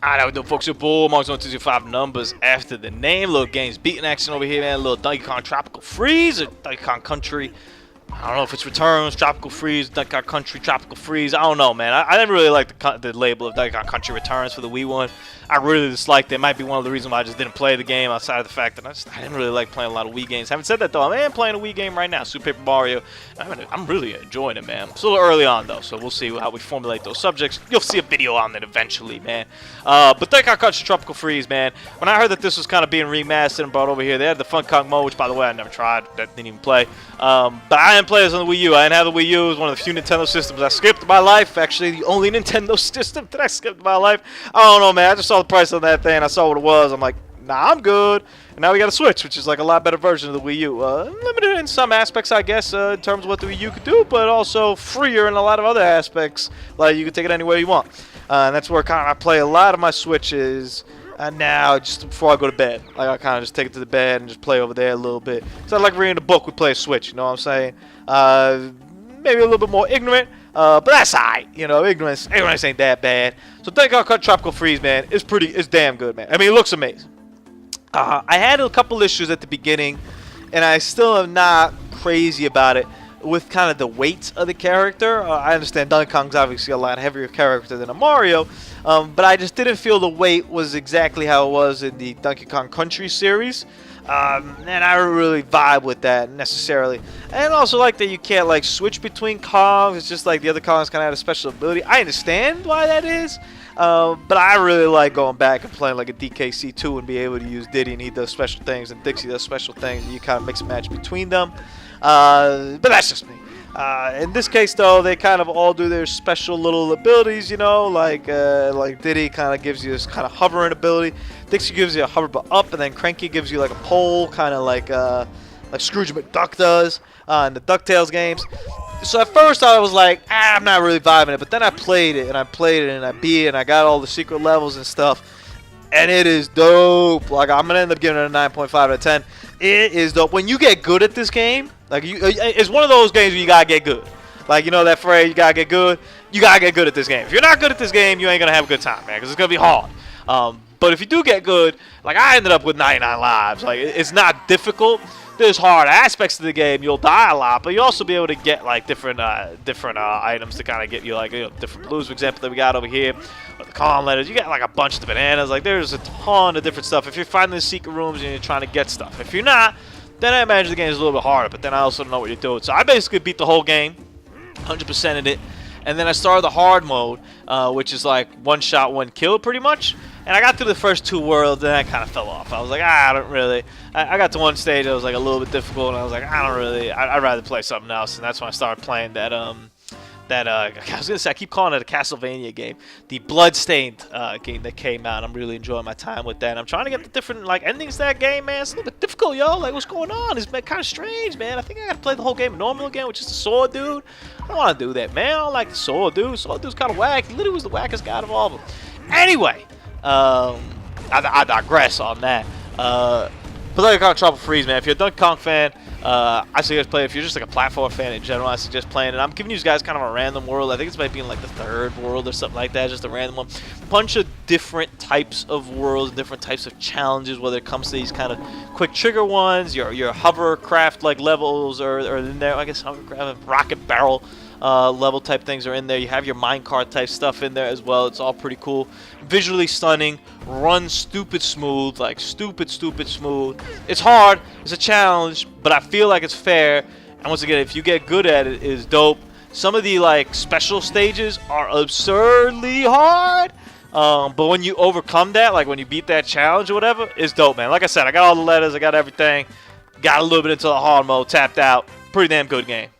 Alright, how we doing, folks? Your bull marks 1, 2, 3, 5 numbers after the name. Little games beating action over here, man. A little Donkey Kong Tropical Freeze or Donkey Kong Country. I don't know if it's Returns, Tropical Freeze, Donkey Kong Country, Tropical Freeze. I don't know, man. I didn't really like the label of Donkey Kong Country Returns for the Wii one. I really disliked it. It might be one of the reasons why I just didn't play the game, outside of the fact that I didn't really like playing a lot of Wii games. Having said that, though, I am playing a Wii game right now, Super Paper Mario. I'm really enjoying it, man. It's a little early on, though, so we'll see how we formulate those subjects. You'll see a video on it eventually, man. But Donkey Kong Country Tropical Freeze, man. When I heard that this was kind of being remastered and brought over here, they had the Fun Kong mode, which, by the way, I never tried. That didn't even play. But I didn't play this on the Wii U. I didn't have the Wii U. It was one of the few Nintendo systems I skipped in my life. Actually, the only Nintendo system that I skipped in my life. I don't know, man. I just saw the price on that thing. I saw what it was. I'm like, nah, I'm good. And now we got a Switch, which is like a lot better version of the Wii U. Limited in some aspects, I guess, in terms of what the Wii U could do, but also freer in a lot of other aspects. Like, you can take it anywhere you want. And that's where I play a lot of my Switches. And now, just before I go to bed, like I kind of just take it to the bed and just play over there a little bit. So I like reading a book, we play a Switch, you know what I'm saying? Maybe a little bit more ignorant, but that's alright, you know, ignorance ain't that bad. So Donkey Kong Country Tropical Freeze, man, it's damn good, man. I mean, it looks amazing. I had a couple issues at the beginning, and I still am not crazy about it with kind of the weight of the character. I understand Donkey Kong's obviously a lot heavier character than a Mario, but I just didn't feel the weight was exactly how it was in the Donkey Kong Country series. And I don't really vibe with that necessarily. And also like that you can't like switch between Kongs. It's just like the other Kongs kind of had a special ability. I understand why that is. But I really like going back and playing like a DKC2 and be able to use Diddy, and he does special things and Dixie does special things, and you kind of mix and match between them. But that's just me. In this case, though, they kind of all do their special little abilities, you know, like Diddy kind of gives you this kind of hovering ability. Dixie gives you a hover but up, and then Cranky gives you like a pole, kind of like Scrooge McDuck does in the DuckTales games. So at first I was like, I'm not really vibing it, but then I played it, and I beat it, and I got all the secret levels and stuff, and it is dope. Like, I'm gonna end up giving it a 9.5 out of 10. It is dope. When you get good at this game, like it's one of those games where you gotta get good. Like, you know that phrase, you gotta get good. You gotta get good at this game. If you're not good at this game, you ain't gonna have a good time, man, because it's gonna be hard. But if you do get good, like I ended up with 99 lives. Like, it's not difficult. There's hard aspects to the game. You'll die a lot, but you'll also be able to get like different items to kind of get you, like, you know, different blues, for example, that we got over here, or the calm letters. You got like a bunch of bananas. Like, there's a ton of different stuff. If you're finding the secret rooms and you're trying to get stuff, if you're not, then I imagine the game is a little bit harder. But then I also don't know what you're doing. So I basically beat the whole game, 100% in it, and then I started the hard mode, which is like one shot, one kill, pretty much. And I got through the first two worlds, and I kind of fell off. I was like, I don't really. I got to one stage that was like a little bit difficult, and I was like, I don't really. I'd rather play something else. And that's when I started playing that I was gonna say, I keep calling it a Castlevania game, the Bloodstained game that came out. I'm really enjoying my time with that. And I'm trying to get the different like endings to that game, man. It's a little bit difficult, yo. Like, what's going on? It's kind of strange, man. I think I gotta play the whole game normal again, which is the sword dude. I don't want to do that, man. I don't like the sword dude. Sword dude's kind of whack. He literally was the wackest guy of all of them. Anyway. I digress on that. But Donkey Kong Tropical Freeze, man. If you're a Donkey Kong fan, I suggest playing. If you're just like a platform fan in general, I suggest playing it. I'm giving you guys kind of a random world. I think it's might be in like the third world or something like that. Just a random one. Bunch of different types of worlds, different types of challenges. Whether it comes to these kind of quick trigger ones, your hovercraft like levels are in there. I guess hovercraft, rocket barrel. Level type things are in there. You have your minecart type stuff in there as well. It's all pretty cool. Visually stunning. Runs stupid smooth. Like stupid smooth. It's hard. It's a challenge, but I feel like it's fair. And once again, if you get good at it, it's dope. Some of the like special stages are absurdly hard. But when you overcome that, like when you beat that challenge or whatever, it's dope, man. Like I said, I got all the letters. I got everything. Got a little bit into the hard mode. Tapped out. Pretty damn good game.